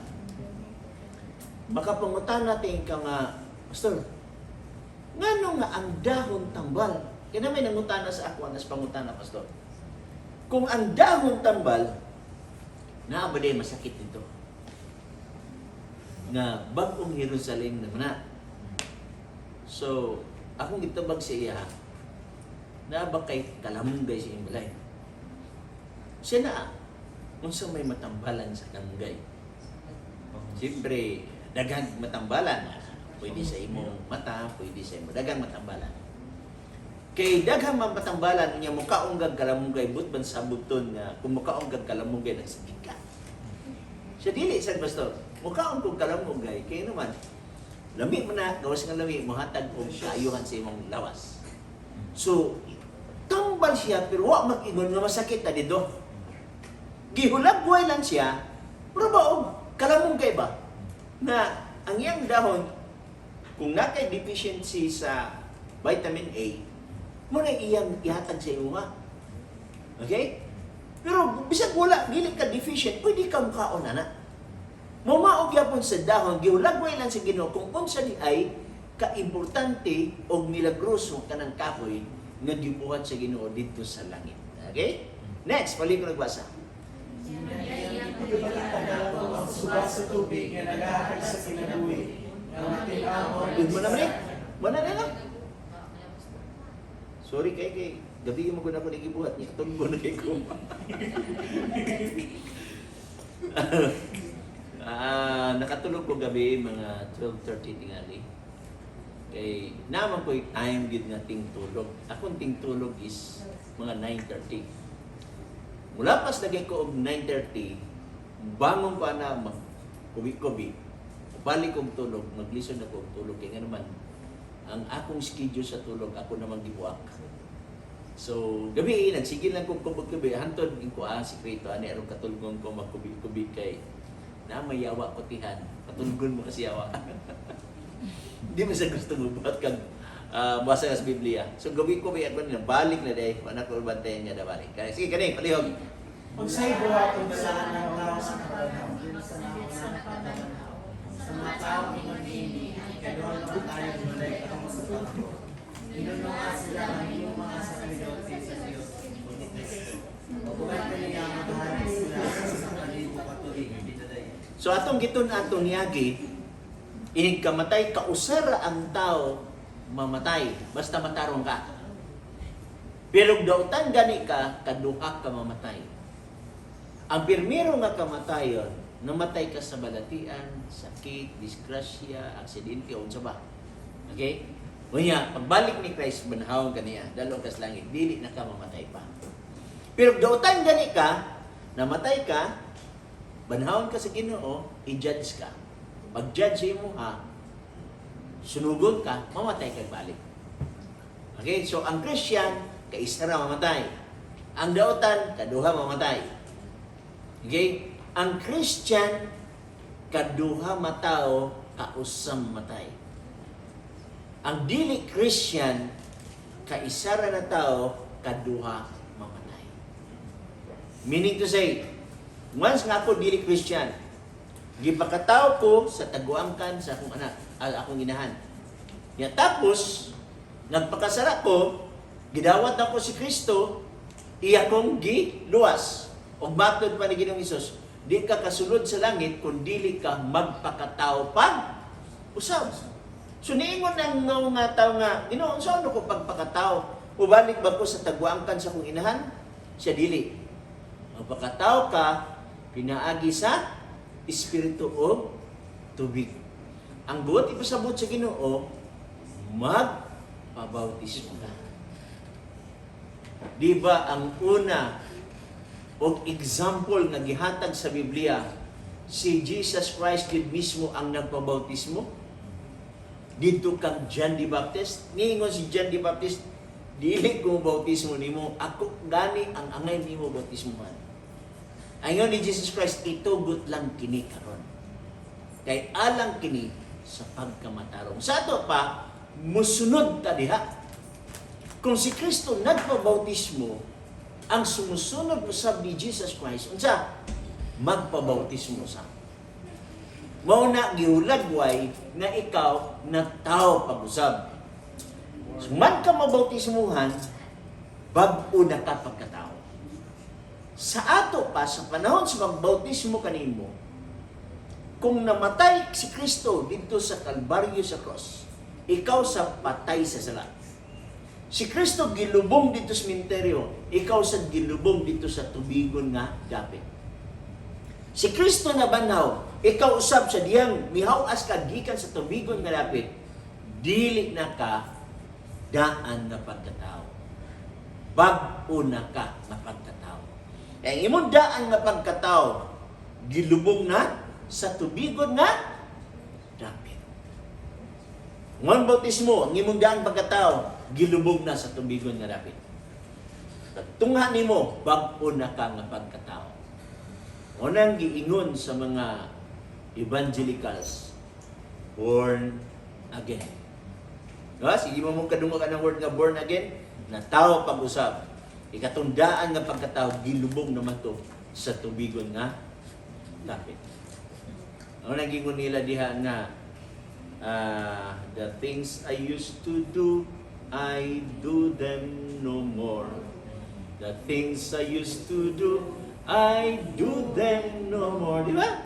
Baka pangutan natin ka nga, Pastor, ngano nga ang dahon tambal? Kaya may nangutana sa ako, nas pangutana, Pastor. Kung ang dahon tambal, na ba din masakit dito? Na bagong Jerusalem naman na. So, akong itabag sa iya, na ba kay kalamungay sa imbalay? Siya na, kung sa may matambalan sa kamunggay. Siyempre, dagang matambalan. Pwede sa imong mata, pwede sa imong dagang matambalan. Kay daghang matambalan niya mukaonggag kalamunggay butban sa buton nga kung mukaonggag kalamunggay nagsakit ka. Siya dili sa Pastor, mukaon kong kalamunggay kay naman lami man na gawas nga lami mohatag og kaayuhan sa imong lawas. So tambal siya pero wa mag-ingon nga masakit ta dito. Gihulagway lang siya, pero ba og kalamunggay ba na ang iyang dahon kung nakay deficiency sa vitamin A, muna iyang ihatag sa iyo nga. Okay? Pero bisag wala, dili ka deficient, pwede ka mukhaon na. Mumaog yapon sa dahon, gihulagway lang sa Ginoo kung unsa di ay kaimportante o milagroso kanang kahoy nga gibuhat sa Ginoo dito sa langit. Okay? Next, pali ko nagbasa. Ipakita na ako ang suba sa tubig na nagahakay sa kinabuhi. Ang ating amon. Yun mo naman eh. Mana na lang. Sorry kay gabi mo ko na ko nagibuhat niya. Tunggo na kay ko. Nakatulog ko gabi mga 12:30 tingali. Kay naman ko time gid nga ting tulog. Akong ting tulog is mga 9:30. Mula pas lagay ko og 9:30, bangon pa na kubi-kubi. Balik kong tulog, maglison ako og tulog kay nga naman ang akong schedule sa tulog ako naman gibuak. So, gabi nagsigil lang kong kubog-kubi hantod ing ko sikreto ani aron katulgon ko magkubi-kubi kay na may yawa ko tihan. Patulgon mo kasi yawa. Hindi mo sa gusto mo buhat kag basa sa Biblia. So gabi ko ba na balik na day, anak ko bantayan niya na balik. Kaya sige kani palihog. Unsay buhaton sa mga sa kabanhaw sa mga tao nga ini kadol na tayo dunay katong sa tao. Inununga sila ang inyong mga sakripisyo sa Dios. Buhay kaniya magahari sila sa kalibo katuig. So atong giton aton niyagi inig kamatay kausara ang tao mamatay basta matarong ka. Pero dautan gani ka kaduha ka mamatay. Ang pirmiro nga kamatayon namatay ka sa balatian, sakit, disgrasya, aksidente o unsa ba. Okay? Unya, pagbalik ni Christ banhawon kaniya, dalong kas langit, dili na ka mamatay pa. Pero dautan gani ka, namatay ka, banhawon ka sa Ginoo, i-judge ka. Pag-judge mo ha, sunugon ka, mamatay ka balik. Okay? So ang Christian, kaisa ra mamatay. Ang dautan, kaduha mamatay. Okay? Ang Christian, kaduha matao, kausam matay. Ang dili Christian, kaisara na tao, kaduha mamatay. Meaning to say, once nga ako dili Christian, gipakataw ko sa taguangkan sa akong anak, akong inahan. Ya tapos, nagpakasara ko, gidawat ako si Kristo, iya kong giluwas. O matod pa ni Ginoong Hesus, di ka kasulod sa langit kung dili ka magpakatao pag usab. So niingon ang mga tao nga, Ginoo, saan ko pagpakatao? Ubalik ba ko sa taguangkan sa akong inahan? Siya dili. Magpakatao ka, pinaagi sa espiritu o tubig. Ang buot ipasabot sa Ginoo, magpabautismo ka. Di ba ang una o example na gihatag sa Biblia, si Jesus Christ yun mismo ang nagpabautismo? Dito kang John the Baptist, ningon si John the Baptist, dili ko bautismo nimo, ako gani ang angay nimo bautismohan. Ayon ni Jesus Christ, itugot lang kini karon. Kay alang kini sa pagkamatarong. Sa ato pa, musunod ta diha. Kung si Kristo nagpabautismo, ang sumusunod usab ni Jesus Christ, unsa? Magpabautismo sa. Mao na giulagway nga ikaw na tao pag-usab. So, man ka mabautismuhan, bag-o na ka pagkatao. Sa ato pa, sa panahon sa magbautismo kanimo, kung namatay si Kristo dito sa Kalbaryo sa cross, ikaw sa patay sa sala. Si Kristo gilubong dito sa sementeryo, ikaw sa gilubong dito sa tubigon nga dapit. Si Kristo na banhaw, ikaw usab sa diyang mihaw-as ka gikan sa tubigon nga dapit, dili na ka daan na pagkatao. Bag-o na ka na pagkatao. Ang imong daan nga pagkatao, gilubong na sa tubigon nga dapit. Ngon bautismo, ang imong daan pagkatao, gilubog na sa tubigon nga dapit. Tungha nimo, bag-o na ka nga pagkatao. Unang giingon sa mga evangelicals, born again. Sige mo mong kadungo ka ng word nga born again, na tao pag-usab. Ikatundaan nga pagkatao, gilubog naman to sa tubigon nga dapit. Unang giingon nila diha nga, the things I used to do, I do them no more. The things I used to do, I do them no more. Di ba?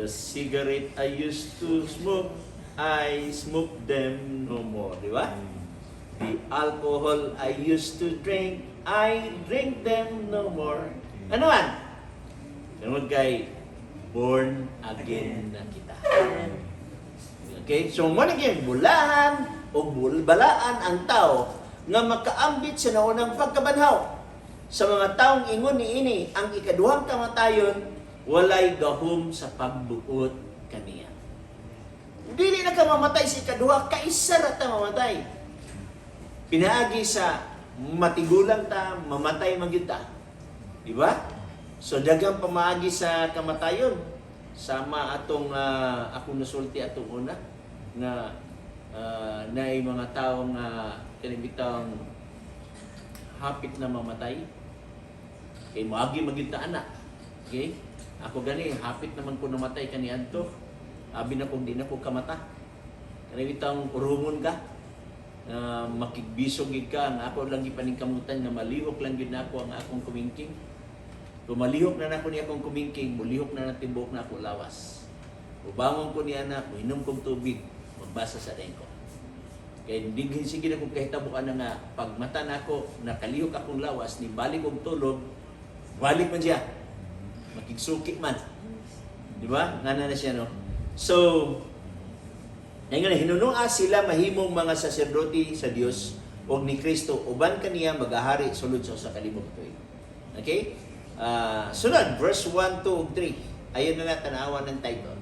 The cigarette I used to smoke, I smoke them no more. Di ba? The alcohol I used to drink, I drink them no more. Ano man? Tungod kay born again na kita. Okay? So, mo naging bulahan o balaan ang tao nga makaambit sa naunang pagkabanhaw. Sa mga taong ingon niini, ang ikaduhang kamatayon, walay gahom sa pagbuot kaniya. Dili na ka mamatay sa ikaduha, kaisa ra ta mamatay. Pinaagi sa matigulang ta, mamatay magyud ta. Di ba? So dagang pamaagi sa kamatayon. Sama atong ako nasulti atong una nga naay mga taong kanibitang hapit na mamatay. Kay maagi magyud ta anak. Okay? Ako gani hapit naman ko namatay kaniadto. Abi na kung di na ko kamata. Kanibitang urungon ka. Makigbisog gid ka, nga ako lang gipaningkamutan nga malihok lang gid nako ang akong kumingking. Kung malihok na nako ni akong kumingking, mulihok na tibuok na ako lawas. Ubangon ko ni anak, inom kong tubig, magbasa sa dengko. Kaya hindi sige na kong kahitabukan na nga, pag mata nako, nakalihok akong lawas, ni balik kong tulog, balik man siya. Makigsuki man. Di ba? Nga na siya, no? So, ngayon, hinunua sila mahimong mga saserdote sa Dios o ni Kristo, uban kaniya magahari sulod sa kalibog tuig. Okay? Sunod, verse 1, 2, ug 3. Ayun na tanawan ng title.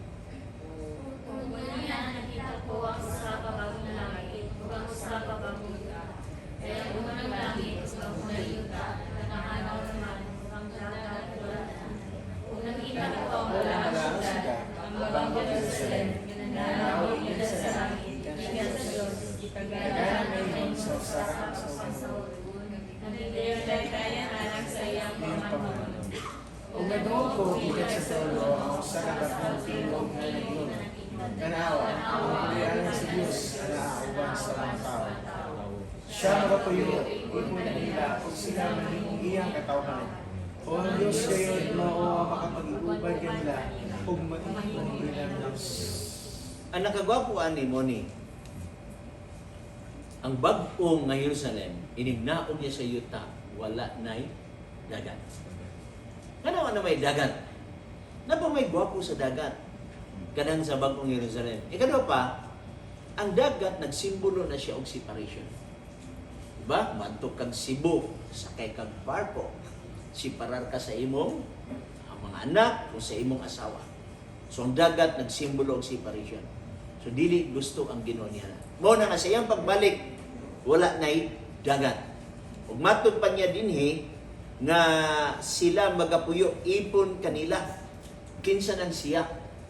Kung ganyan nakita ko ang sa kabagong langit, ug ang sa kabagong lugar. Kaya ang unang langit, ug ang unang yuta, nanahanaw naman, ug ang dagat wala na. Kung nakita ko ang walang syudad, ang bagong Jerusalem, nananaw nila sa langit, gikan sa Diyos, ikagana may sa pagsaud. Nagdidayang anak sa iyang pamanon. Kung nagawag ko, ikat sa tolo, ang sa kagatang tilog na naging kanawa, ang kulianan sa Diyos na naauban sa mga tao. Siya magapuyo, ipon nila, kung sila maging iyang katawan. O ang Diyos kayo, mao makapag-iubay kanila, kung mag-iubay ng Diyos. Ang nakagwapo ani mo ni, ang bag-ong nga Jerusalem, inignaog niya sa yuta, wala na'y dagat. Ano na may dagat? Na pa may gwapo sa dagat? Kanang sa bag-ong Jerusalem. Ikadwa pa, ang dagat nagsimbolo na siya og separation. Diba? Mantok kag Cebu, sakay kag barko. Siparar ka sa imong ang mga anak o sa imong asawa. So ang dagat nagsimbolo og separation. So dili gusto ang Ginoo niya. Mo na nga sa iyang pagbalik, wala na'y dagat. Ug matud pa niya dinhi nga sila magapuyo ipon kanila. Kinsa nang siya?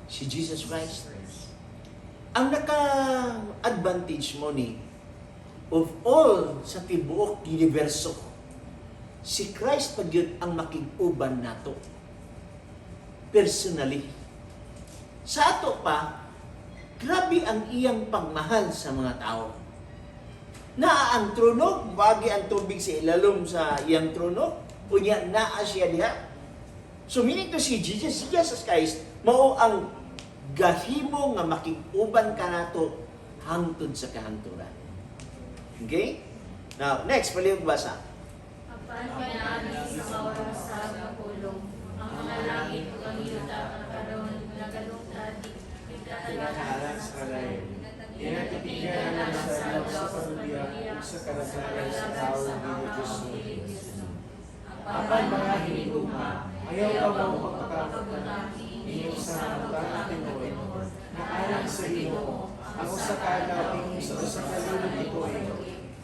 Si Jesus Christ. Ang naka-advantage mo ni of all sa tibuok universo, si Christ pag yun ang makig-uban nato. Personally. Sa ato pa, grabe ang iyang pagmahal sa mga tao. Naa ang trono, bagi ang tubig sa ilalom sa iyang trono, unya naa siya diha. So meaning to si Jesus Christ, mao ang gahimo nga makig-uban ka nato hangtod sa kahangturan. Okay? Now, next, palihog basa. Apan pinaagi sa oras sa pagpulong, ang mga langit ug ang yuta nagalungtad, Pinakahalan sa kalay. Tinatitigan na sa loob sa pamilya ug sa kalagayan sa tao ng Diyos mo. Apan mga hinigugma, ayaw ka mo pagpakapagpag inyong sa mga Pinoy, na anak sa iyo, ang usa ka alating sa usa ka lulong ito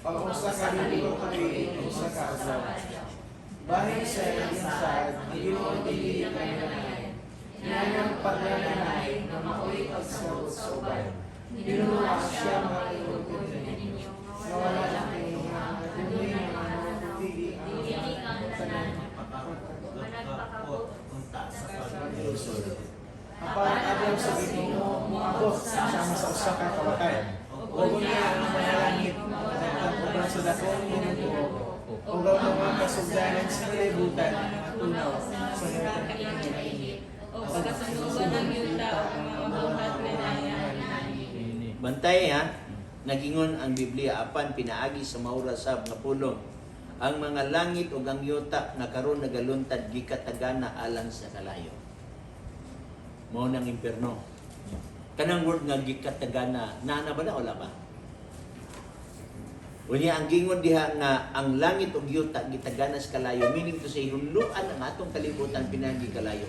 ang usa ka lulong ito ang usa ka asawa. Bahay sa iyong saad, ang iyong pili na nanay, niyang paglananay na maoy pagsabot sa ubay. Dinuwa siya mga ilugod ninyo, na wala lang kayo mga dumi ng mga pili ang tanan. managpakabot sa Apan agaw sa Ginoo moabot sama sa usa ka kawatay. Ug niya ang manalangit nagtatuban sa dakong minuto. Ug ang mga kasugdanan sa kalibutan tunaw sa kainit o pagkasunugan ng yuta ang mga buhat na nayan. Bantay ha, nagingon ang Biblia apan pinaagi sa maurasab nga pulong. Ang mga langit ug ang yuta nga karon nagaluntad gikatagana alang sa kalayo. mao nang impierno. Kanang word nga gikatagana, nana ba na wala ba? Unya ang gingon diha nga ang langit ug yuta gitaganas kalayo, meaning to say hunluan ang atong kalibutan pinagi kalayo.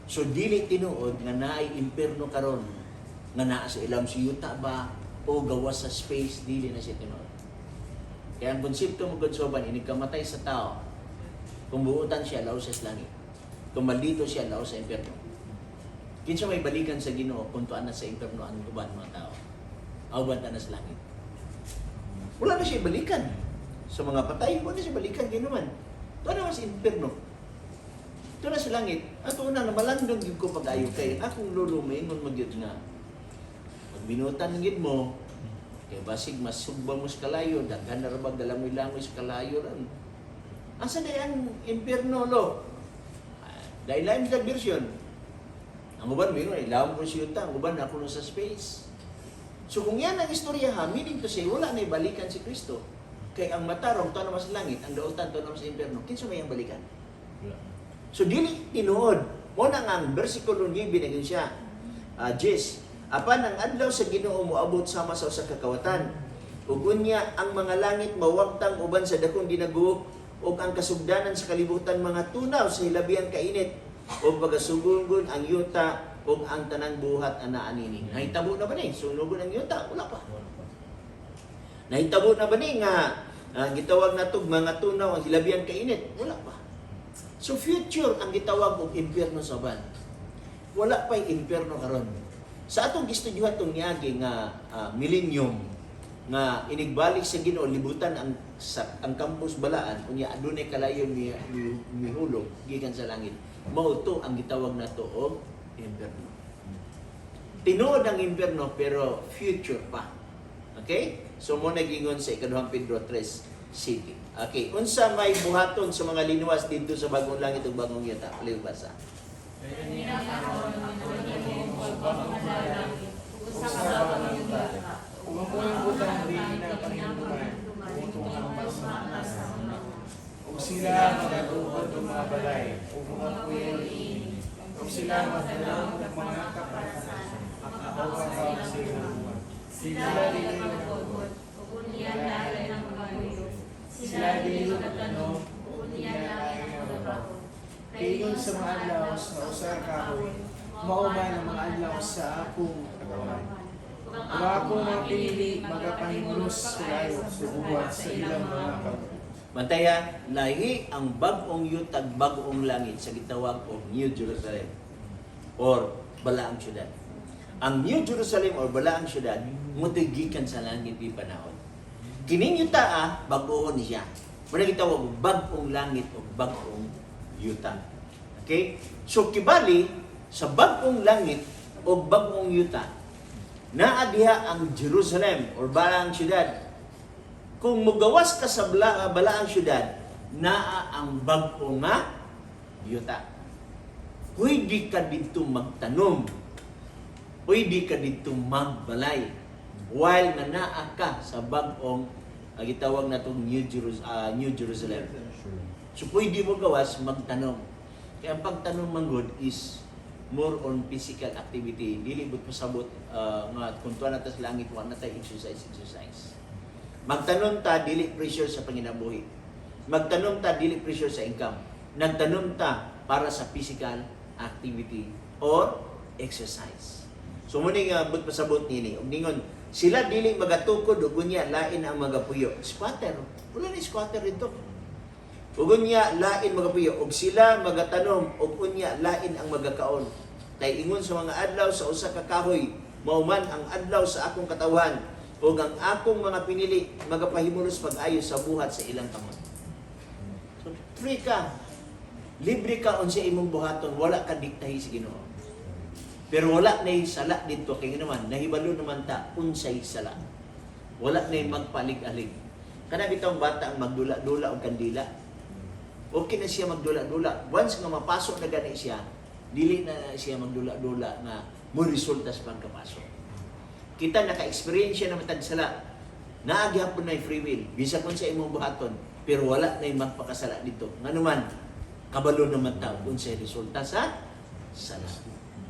So dili tinuod nga naay impierno karon nga naa sa ilang si yuta ba o gawas sa space, dili na siya tinuod. Kaya ang konsepto mo gud soban ini kamatay sa tao. Kung buutan siya laos sa langit. Kung maldito siya laos sa impierno. Kinsa may balikan sa Ginoo kung tuan na sa impierno ang uban mga tao. Awan na sa langit. Wala na siya balikan. Sa mga patay, wala na siya balikan. Gano'n man. Tuan na sa impierno. Tuan na sa langit. At una na malandong yun ko pag-ayo kay akong lolo maingon magyud nga. Pag binutan ngid mo, kay basig mas sugba mo sa kalayo, daghan na rabag dalamoy-lamoy sa kalayo ran. Asa na ang impierno lo? Dahil lain sa version. Ang uban mo yun, ilawang ko si Yuta, ang uban ako sa space. So kung yan ang istorya ha, meaning to say, wala na ibalikan si Kristo. Kay ang matarong, to naman sa langit, ang dautan, to naman sa impierno. Kinsa may ang balikan? So dili tinuod. Muna nga ang versikulo 9 binigyan siya. Jess, apan ang adlaw sa Ginoo moabot sama sa usa ka kawatan. Ug unya ang mga langit mawagtang uban sa dakong dinago ug ang kasugdanan sa kalibutan mga tunaw sa hilabihan kainit ug pagasugulgon ang yuta ug ang tanang buhat ana anini. Nahitabo na ba ni sunugon ang yuta? Wala pa. Nahitabo na ba ni nga gitawag natog mga tunaw ang hilabihan kainit? Wala pa. So future ang gitawag og impierno sa ban. Wala pa impierno karon. Sa atong gistudyuhan tong niagi nga millennium nga inigbalik sa Ginoo libutan ang campus balaan unya adunay kalayo mihulog gikan sa langit. Mao to ang gitawag nato og impierno. Tinuod ang impierno pero future pa. Okay? So mo nagingon sa ikaduhang Pedro 3:7. Okay, unsa may buhaton sa mga linuwas dito sa bagong langit ug bagong yuta? Paliw basa. Umangkutang din na Panginoon, utong ang mas o sila magatuod ng mga balay, o mga kuyin, o sila magdalaw ng mga kapatasan, makakawang sila. Sila din ang magpagod, o uniyan lain ng mga buyo. Sila din ang nagtanong, o uniyan lain ng trabaho. Kayon sa mga adlaw sa usa ka kahoy, mauman ang mga adlaw sa akong kagawain. Kung ako mga pinili, magapahimulos kulayo sa buwan sa ilang mga kahoy. Mataya, lahi ang bagong yuta ug bagong langit sa gitawag og New Jerusalem or balaang syudad. Ang New Jerusalem or balaang syudad mo'y gikan sa langit di panahon. Kining yuta bag-oon siya. Muna gitawag og bagong langit o bagong yuta. Okay? So kibali sa bagong langit o bagong yuta, naa diha ang Jerusalem or balaang syudad. Kung mugawas ka sa balaang syudad, naa ang bag-o nga yuta. Pwede ka dito magtanom. Pwede ka dito magbalay. While na naa ka sa bag-ong gitawag na itong New Jerusalem. So pwede mo gawas magtanom. Kaya ang pagtanom manggod is more on physical activity. Dili bud pasabot nga kung tuwa na ta sa langit, wa na tayo exercise. Magtanom ta dili pressure sa panginabuhi. Magtanom ta dili pressure sa income. Nagtanom ta para sa physical activity or exercise. So muni nga bud pasabot nini. Ug ningon sila dili magatukod ug unya lain ang magapuyo. Squatter. Wala ni squatter dito. Ug unya lain magapuyo ug sila magatanom ug unya lain ang magakaon. Tay ingon sa mga adlaw sa usa ka kahoy, mao man ang adlaw sa akong katawhan ug ang akong mga pinili magapahimulos pag-ayo sa buhat sa ilang kamot. So free ka. Libre ka unsa imong buhaton, wala ka diktahi sa Ginoo. Pero wala na sala dito kay naman nahibalo naman ta unsay sala. Wala na magpalig-alig. Kana bitong bata ang magdula-dula og kandila. Okay na siya magdula-dula. Once nga mapasok na gani siya, dili na siya magdula-dula nga mo resulta sa pagkapasok. Kita naka-experience siya na matag sala. Naagyapon na yung free will. Bisa kung sa imong buhaton, pero wala na yung magpakasala dito. Nga naman, kabalo naman tao kung sa resulta sa sala.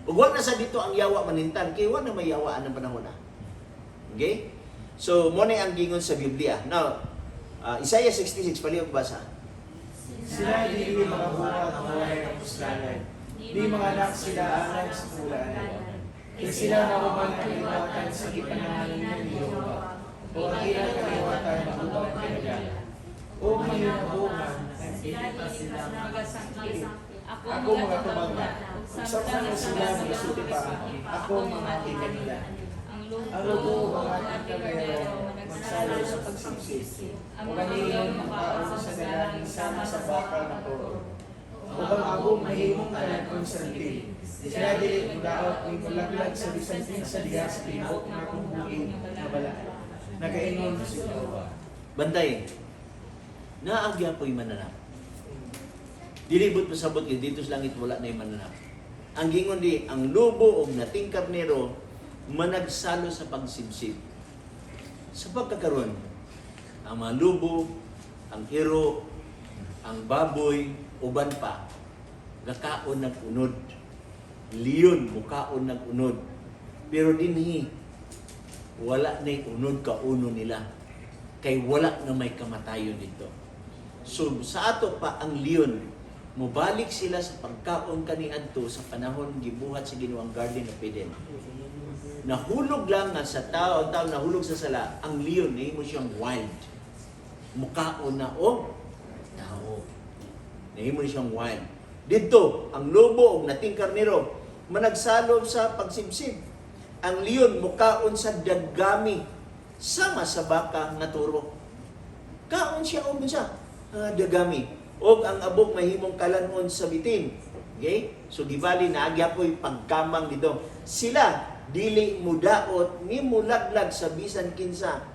Ug wa na sa dito ang yawa manintan kay wa na may yawaan ng panahon na. Okay? So mo na ang gingon sa Biblia. Now, Isaiah 66 palihog basa. Sila dili makabuhat ng walay ng puslanan. Di mga anak sila alang sa pulanan. Kaya sila nakuman ang kaliwatan sa gipanangalan ng Yehova. O ang ilang kaliwatan na upang pinagala. O mayunabungan ang pilipas sila magasangkit. Ako mga tumangga. Sa mga sila magsuti pa. Ako mga tinagla. Ang lubo mga kagayaro magsalo sa pagsipsip. Ang maniyon makaon sa dalang sama sa bakal na toro. O bang agong mahimong kalagkong sarili. Sila dili mudaot ng malaglag sa bisantin sa diha sa pinahok na kung buin na bala. Nagainon si Jehovah. Bantay. Naagya po'y mananap. Dilibot pasabot yun, dito sa langit wala na yung mananap. Ang gingon di, ang lubo o nating karnero, managsalo sa pagsibsib. Sa pagkakaroon, ang mga lubo, ang hiro, ang baboy, uban pa, gakaon ng unod. Leon, mukaon ng unod. Pero dinhi, wala na yung unod kauno nila. Kay wala na may kamatayon dito. So, sa ato pa ang leon, mubalik sila sa pagkaon kaniadto sa panahon gibuhat sa Ginoong Garden of Eden. Nahulog lang nga sa tao nahulog sa sala, ang leon nahimo siyang wild. Mukaon na o tao. Nahimo siyang wild. Dito, ang lobo o nating karnero, managsalo sa pagsibsib. Ang leon mukaon sa dagami, sama sa baka nga turo. Kaon siya o siya, dagami. O ang abok mahimong kalanon sa bitin. Okay? So gibali na agya po'y pagkamang dito. Sila, dili mudaot, ni mulaglag sa bisan kinsa,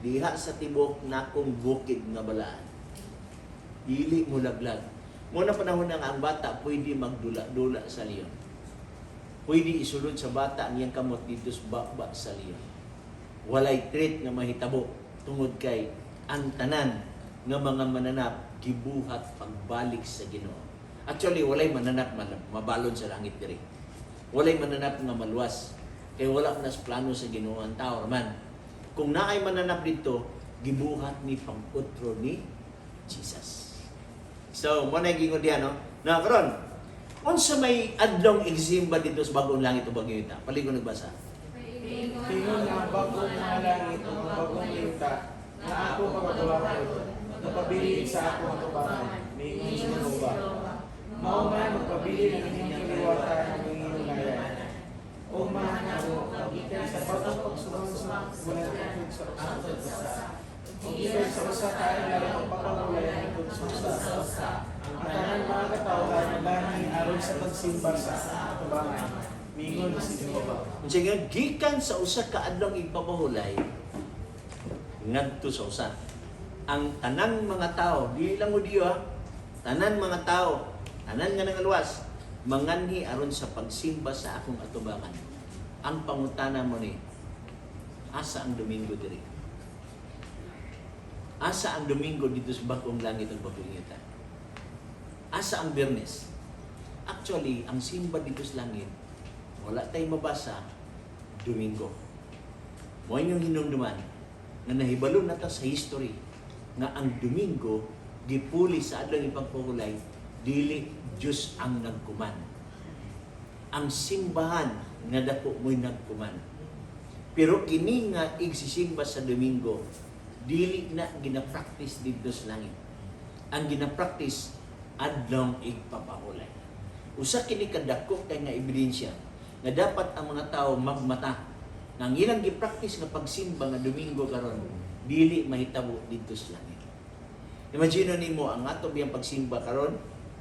diha sa tibok na kong bukid nga balaan. Dili mulaglag. Muna panahon na nga ang bata pwede magdula-dula sa leon. Pwede isulod sa bata niyang kamot dito sa baba sa leon. Walay treat nga mahitabo tungod kay ang tanan nga mga mananap gibuhat pagbalik sa Ginoo. Actually, walay mananap mabalon sa langit diri. Walay mananap nga maluwas. Kay wala na sa plano sa Ginoo ang tao man. Kung naay mananap dito, gibuhat ni pang-utro ni Jesus. So, mo na gingon diha, no? Na karon, unsa may adlong eximba dito sa bagong langit o bagong yuta? Paligo nagbasa. Tingon ang bagong mga langit o bagong yuta na ako magagawa ko. Napabili sa ako ang tubangan. May ingon si Jehovah. Mao man magpabili ng inyong kaliwatan ng inyong ngayon. O man ako, kagitan sa bagong pagsulong sa bulan sa usa. Iyon sa usa tayo na ang pagpapagulay ng usa. Ang tanan mga katawhan na bani aron sa pagsimba sa tubangan. Mingon si Jehovah. Sige, gikan sa usa ka adlong ipapahulay ngadto sa usa. Ang tanang mga tao, di lang mo diyo ha, tanan mga tao, tanan nga nangaluwas, manganhi aron sa pagsimba sa akong atubangan. Ang pangutana mo ni, asa ang Domingo diri? Asa ang Domingo dito sa bagong langit at bagong yuta? Asa ang Biyernes? Actually, ang simba dito sa langit, wala tayong mabasa, Domingo. Mo yung hinumduman na nahibalo na ta sa history nga ang Domingo gipuli sa adlong ipagpahulay dili Diyos ang nagkuman. Ang simbahan nga dako mo'y nagkuman. Pero kini nga igsisimba sa Domingo dili na gina-practice dito sa langit. Ang gina-practice adlong ipapahulay. Usa kini kadako kay nga ebidensya na dapat ang mga tao magmata nang ilang gi-practice nga pagsimba nga Domingo karon dili mahitabo dito sa langit. Imagine nimo ang ato biyang pagsimba karon,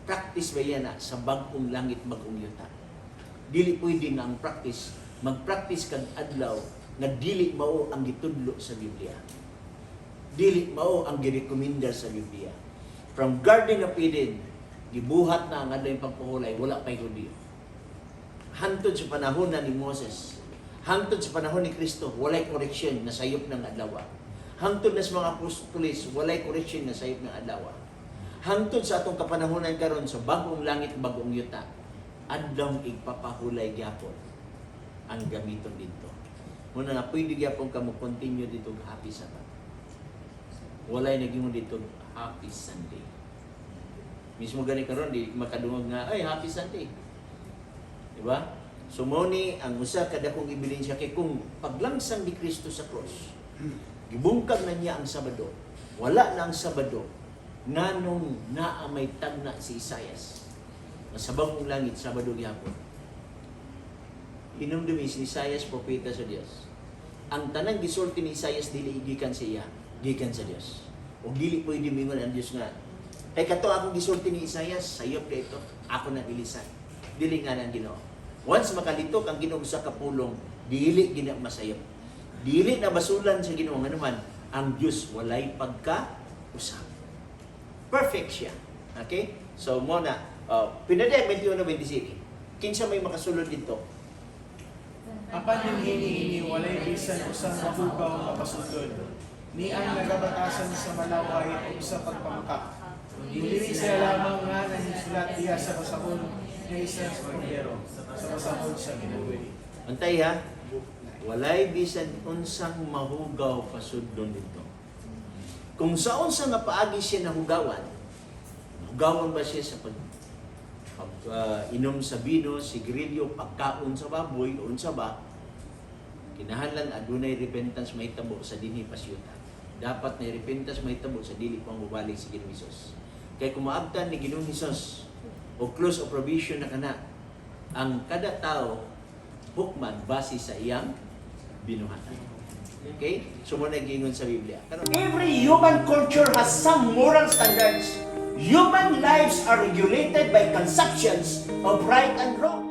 practice ba yan sa bagong langit bagong yuta. Dili pwede nga ang practice, mag-practice kag adlaw nga dili mao ang gitudlo sa Biblia. Dili mao ang girekomenda sa Biblia. From Garden of Eden, gibuhat na ang adlaw pagpahulay, wala pay Hudiyo. Hantod sa panahon na ni Moses, hangtod sa panahon ni Kristo, walay correction na sayop ng adlaw. Hangtod na sa mga apostoles, walay correction na sayop ng adlaw. Hangtod sa atong kapanahonan karon sa bagong langit, bagong yuta, adlaw igpapahulay gyapon ang gamiton dito. Muna nga pwede gyapon ka mo continue dito happy Sabbath. Walay naging mo dito happy Sunday. Mismo gani karon di makadungog nga ay happy Sunday. Di ba? So mo ni ang usa kada kong ebidensya kay kung paglangsang ni Kristo sa cross. Gibungkag na niya ang Sabado. Wala na ang Sabado. Nganong naa may tagna si Isaias. Masabang ang langit Sabado gyapon. Inumdumi si Isaias propeta sa Dios. Ang tanang gisulti ni Isaias dili gikan sa iya, gikan sa Dios. O dili pwede mingon ang Dios nga. Kay kato akong gisulti ni Isaias, sayop dito, ako na ilisan. Dili nga nang Ginoo. Once makalitok ang Ginoo sa kapulong, dili gina masayop. Dili na basulan sa Ginoo nga naman ang Dios walay pagka-usap. Perfect siya. Okay? So mo na pinadayag 21:27. Kinsa may makasulod dito? Apan yung hinihingi, walay bisan usang mahugaw nga pasudod. Ni ang nagabatasan sa malaway o sa pagpangkap. Dili siya lamang nga nanisulat diya sa basahon ng isang kordero, sa basahon sa ginuwi. Antay ha, walay bisan unsang mahugaw pasudlon dito. Kung sa unsa nga paagi siya nahugawan, hugawan ba siya sa inom sa bino, sigarilyo, pagkaon sa baboy, o unsa ba, kinahanglan adunay repentance mahitabo sa dinhi pasyuta. Dapat na repentance mahitabo sa dili pang mubalik si Ginoong Hesus. Kay kumaabtan ni Ginoong Hesus o close of provision na kana, ang kada tao hukman base sa iyang binuhatan. Okay? So mo nagingon sa Biblia. Every human culture has some moral standards. Human lives are regulated by conceptions of right and wrong.